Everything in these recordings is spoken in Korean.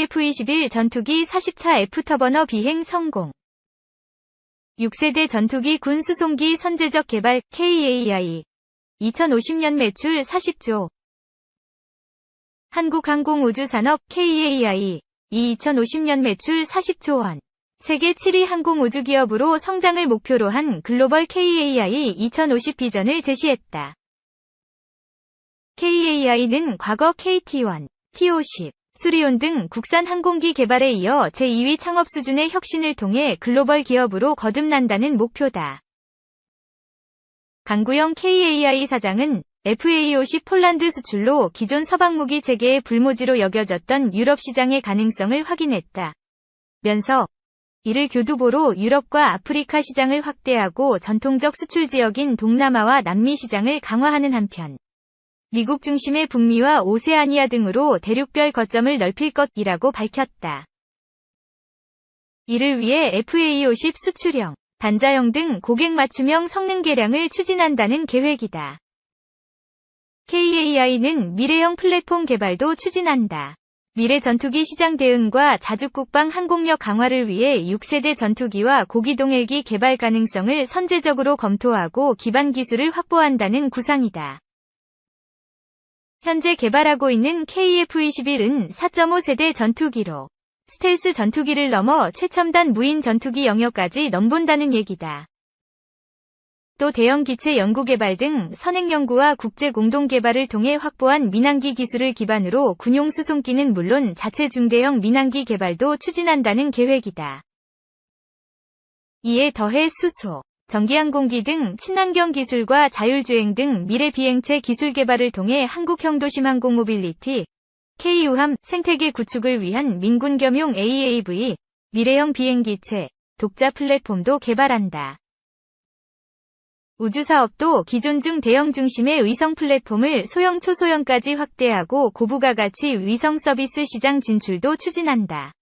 KF-21 전투기 40차 F터버너 비행 성공. 6세대 전투기 군 수송기 선제적 개발 KAI 2050년 매출 40조. 한국항공우주산업 KAI 이 2050년 매출 40조 원. 세계 7위 항공우주기업으로 성장을 목표로 한 글로벌 KAI 2050 비전을 제시했다. KAI는 과거 KT-1, T-50, 수리온 등 국산 항공기 개발에 이어 제2위 창업 수준의 혁신을 통해 글로벌 기업으로 거듭난다는 목표다. 강구영 KAI 사장은 FA-50 폴란드 수출로 기존 서방무기 체계의 불모지로 여겨졌던 유럽 시장의 가능성을 확인했다. 면서 이를 교두보로 유럽과 아프리카 시장을 확대하고 전통적 수출 지역인 동남아와 남미 시장을 강화하는 한편 미국 중심의 북미와 오세아니아 등으로 대륙별 거점을 넓힐 것이라고 밝혔다. 이를 위해 FA-50 수출형, 단자형 등 고객 맞춤형 성능 개량을 추진한다는 계획이다. KAI는 미래형 플랫폼 개발도 추진한다. 미래 전투기 시장 대응과 자주국방 항공력 강화를 위해 6세대 전투기와 고기동 헬기 개발 가능성을 선제적으로 검토하고 기반 기술을 확보한다는 구상이다. 현재 개발하고 있는 KF-21은 4.5세대 전투기로 스텔스 전투기를 넘어 최첨단 무인 전투기 영역까지 넘본다는 얘기다. 또 대형 기체 연구개발 등 선행 연구와 국제 공동 개발을 통해 확보한 민항기 기술을 기반으로 군용 수송기는 물론 자체 중대형 민항기 개발도 추진한다는 계획이다. 이에 더해 수소, 전기항공기 등 친환경 기술과 자율주행 등 미래 비행체 기술 개발을 통해 한국형 도심 항공 모빌리티, K-U함 생태계 구축을 위한 민군 겸용 AAV, 미래형 비행기체, 독자 플랫폼도 개발한다. 우주사업도 기존 중 대형 중심의 위성 플랫폼을 소형 초소형까지 확대하고 고부가가치 위성 서비스 시장 진출도 추진한다.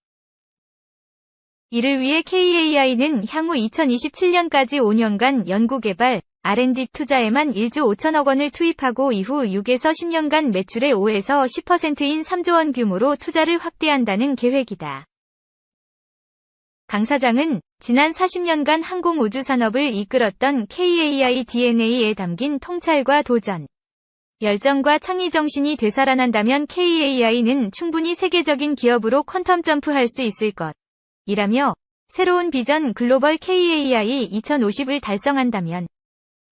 이를 위해 KAI는 향후 2027년까지 5년간 연구개발, R&D 투자에만 1조 5천억 원을 투입하고 이후 6에서 10년간 매출의 5에서 10%인 3조 원 규모로 투자를 확대한다는 계획이다. 강 사장은 지난 40년간 항공우주산업을 이끌었던 KAI DNA에 담긴 통찰과 도전, 열정과 창의 정신이 되살아난다면 KAI는 충분히 세계적인 기업으로 퀀텀 점프할 수 있을 것 이라며 새로운 비전 글로벌 KAI 2050을 달성한다면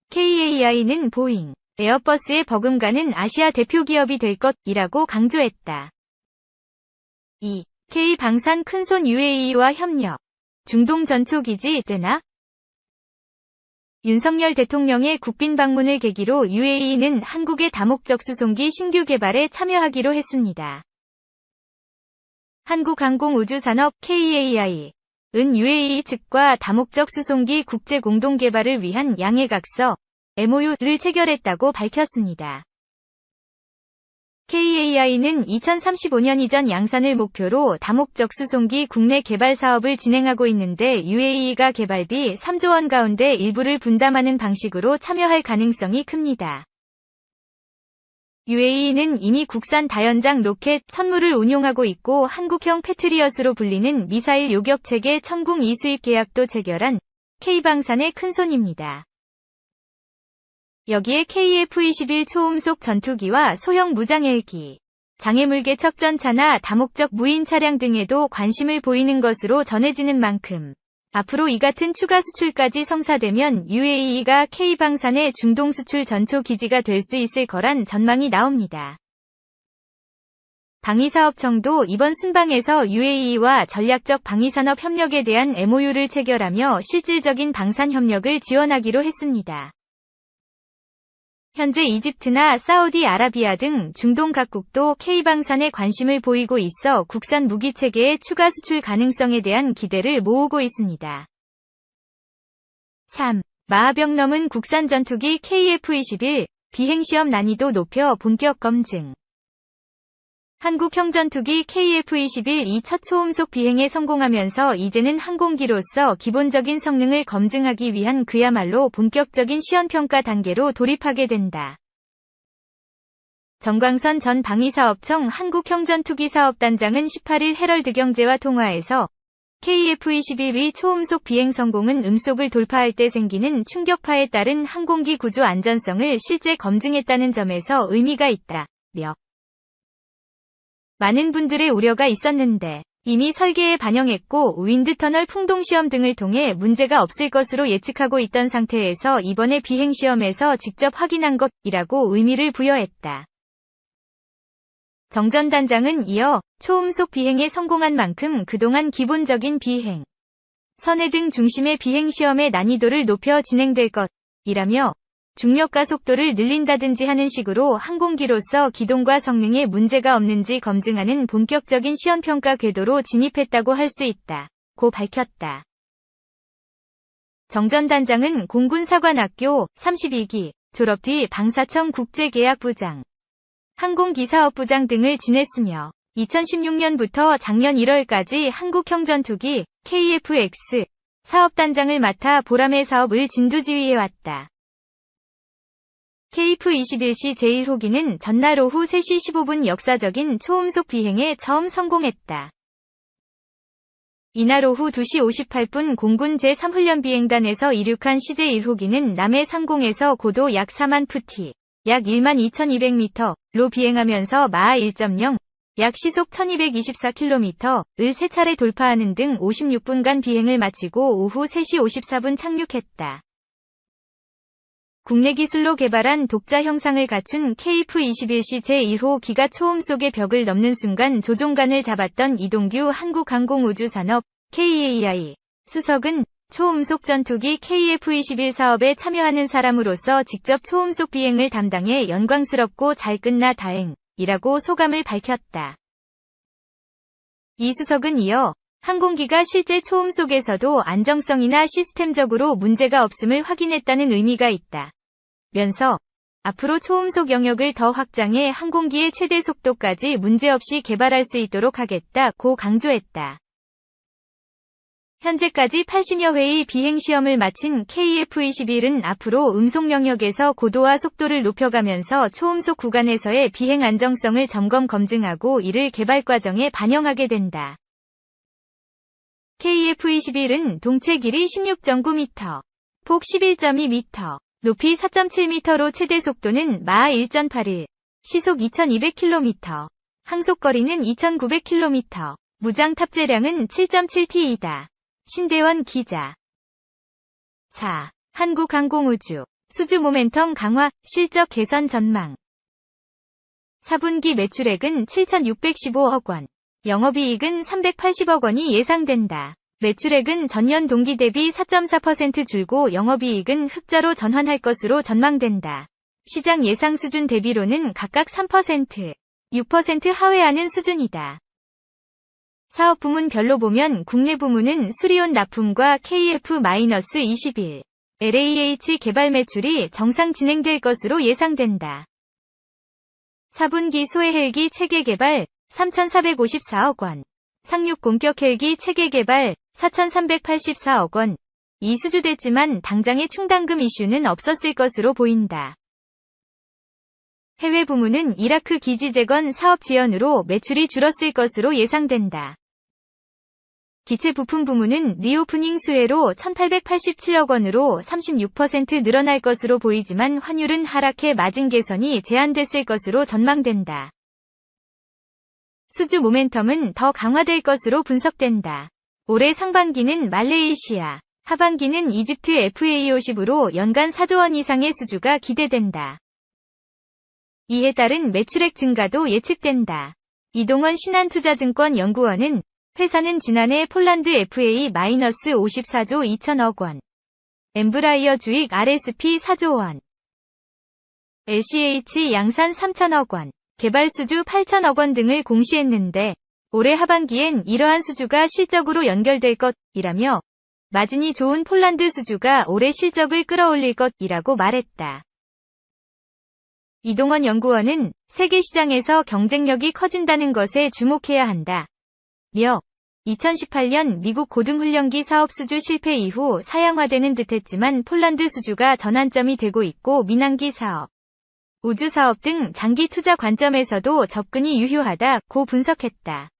KAI는 보잉, 에어버스에 버금가는 아시아 대표 기업이 될 것이라고 강조했다. 2. K방산 큰손 UAE와 협력. 중동 전초기지 되나? 윤석열 대통령의 국빈 방문을 계기로 UAE는 한국의 다목적 수송기 신규 개발에 참여하기로 했습니다. 한국항공우주산업 KAI 은 UAE 측과 다목적 수송기 국제 공동 개발을 위한 양해각서 MOU를 체결했다고 밝혔습니다. KAI는 2035년 이전 양산을 목표로 다목적 수송기 국내 개발 사업을 진행하고 있는데 UAE가 개발비 3조 원 가운데 일부를 분담하는 방식으로 참여할 가능성이 큽니다. UAE는 이미 국산 다연장 로켓 천무를 운용하고 있고 한국형 패트리엇으로 불리는 미사일 요격체계 천궁 2 수입 계약도 체결한 K방산의 큰손입니다. 여기에 KF-21 초음속 전투기와 소형 무장 헬기, 장애물개척 전차나 다목적 무인 차량 등에도 관심을 보이는 것으로 전해지는 만큼 앞으로 이 같은 추가 수출까지 성사되면 UAE가 K방산의 중동 수출 전초 기지가 될 수 있을 거란 전망이 나옵니다. 방위사업청도 이번 순방에서 UAE와 전략적 방위산업 협력에 대한 MOU를 체결하며 실질적인 방산 협력을 지원하기로 했습니다. 현재 이집트나 사우디아라비아 등 중동 각국도 K방산에 관심을 보이고 있어 국산 무기체계의 추가 수출 가능성에 대한 기대를 모으고 있습니다. 3. 마하병 넘은 국산 전투기 KF-21 비행시험 난이도 높여 본격 검증. 한국형 전투기 KF-21 이 첫 초음속 비행에 성공하면서 이제는 항공기로서 기본적인 성능을 검증하기 위한 그야말로 본격적인 시연평가 단계로 돌입하게 된다. 정광선 전 방위사업청 한국형전투기사업단장은 18일 헤럴드경제와 통화에서 KF-21의 초음속 비행 성공은 음속을 돌파할 때 생기는 충격파에 따른 항공기 구조 안전성을 실제 검증했다는 점에서 의미가 있다며 많은 분들의 우려가 있었는데 이미 설계에 반영했고 윈드터널 풍동시험 등을 통해 문제가 없을 것으로 예측하고 있던 상태에서 이번에 비행시험에서 직접 확인한 것이라고 의미를 부여했다. 정 전 단장은 이어 초음속 비행에 성공한 만큼 그동안 기본적인 비행, 선회 등 중심의 비행시험의 난이도를 높여 진행될 것이라며 중력과 속도를 늘린다든지 하는 식으로 항공기로서 기동과 성능에 문제가 없는지 검증하는 본격적인 시험평가 궤도로 진입했다고 할 수 있다고 밝혔다. 정 전 단장은 공군사관학교 32기 졸업 뒤 방사청 국제계약부장, 항공기사업부장 등을 지냈으며 2016년부터 작년 1월까지 한국형전투기 KF-X 사업단장을 맡아 보람의 사업을 진두지휘해왔다. KF-21C 제1호기는 전날 오후 3시 15분 역사적인 초음속 비행에 처음 성공했다. 이날 오후 2시 58분 공군 제3훈련비행단에서 이륙한 CJ1호기는 남해 상공에서 고도 약 4만 푸티, 약 12,200m로 비행하면서 마하 1.0, 약 시속 1224km를 3차례 돌파하는 등 56분간 비행을 마치고 오후 3시 54분 착륙했다. 국내 기술로 개발한 독자 형상을 갖춘 KF-21C 제1호기가 초음속의 벽을 넘는 순간 조종관을 잡았던 이동규 한국항공우주산업 KAI 수석은 초음속 전투기 KF-21 사업에 참여하는 사람으로서 직접 초음속 비행을 담당해 영광스럽고 잘 끝나 다행이라고 소감을 밝혔다. 이 수석은 이어 항공기가 실제 초음속에서도 안정성이나 시스템적으로 문제가 없음을 확인했다는 의미가 있다. 면서 앞으로 초음속 영역을 더 확장해 항공기의 최대 속도까지 문제없이 개발할 수 있도록 하겠다고 강조했다. 현재까지 80여 회의 비행시험을 마친 KF-21은 앞으로 음속 영역에서 고도와 속도를 높여가면서 초음속 구간에서의 비행 안정성을 점검 검증하고 이를 개발 과정에 반영하게 된다. KF-21은 동체 길이 16.9m, 폭 11.2m, 높이 4.7m로 최대 속도는 마하 1.81, 시속 2200km, 항속거리는 2900km, 무장 탑재량은 7.7T이다. 신대원 기자. 4. 한국항공우주 수주 모멘텀 강화, 실적 개선 전망. 4분기 매출액은 7,615억 원, 영업이익은 380억 원이 예상된다. 매출액은 전년 동기 대비 4.4% 줄고 영업이익은 흑자로 전환할 것으로 전망된다. 시장 예상 수준 대비로는 각각 3%, 6% 하회하는 수준이다. 사업 부문별로 보면 국내 부문은 수리온 납품과 KF-21 LAH 개발 매출이 정상 진행될 것으로 예상된다. 4분기 소해 헬기 체계 개발 3,454억 원, 상륙 공격 헬기 체계 개발 4,384억 원, 이 수주됐지만 당장의 충당금 이슈는 없었을 것으로 보인다. 해외 부문은 이라크 기지 재건 사업 지연으로 매출이 줄었을 것으로 예상된다. 기체 부품 부문은 리오프닝 수혜로 1,887억 원으로 36% 늘어날 것으로 보이지만 환율은 하락해 마진 개선이 제한됐을 것으로 전망된다. 수주 모멘텀은 더 강화될 것으로 분석된다. 올해 상반기는 말레이시아, 하반기는 이집트 FA50으로 연간 4조 원 이상의 수주가 기대된다. 이에 따른 매출액 증가도 예측된다. 이동원 신한투자증권 연구원은 회사는 지난해 폴란드 FA-54조 2천억 원, 엠브라이어 주익 RSP 4조 원, LCH 양산 3천억 원, 개발 수주 8천억 원 등을 공시했는데 올해 하반기엔 이러한 수주가 실적으로 연결될 것이라며 마진이 좋은 폴란드 수주가 올해 실적을 끌어올릴 것이라고 말했다. 이동원 연구원은 세계 시장에서 경쟁력이 커진다는 것에 주목해야 한다. 며 2018년 미국 고등훈련기 사업 수주 실패 이후 사양화되는 듯했지만 폴란드 수주가 전환점이 되고 있고 민항기 사업, 우주사업 등 장기 투자 관점에서도 접근이 유효하다고 분석했다.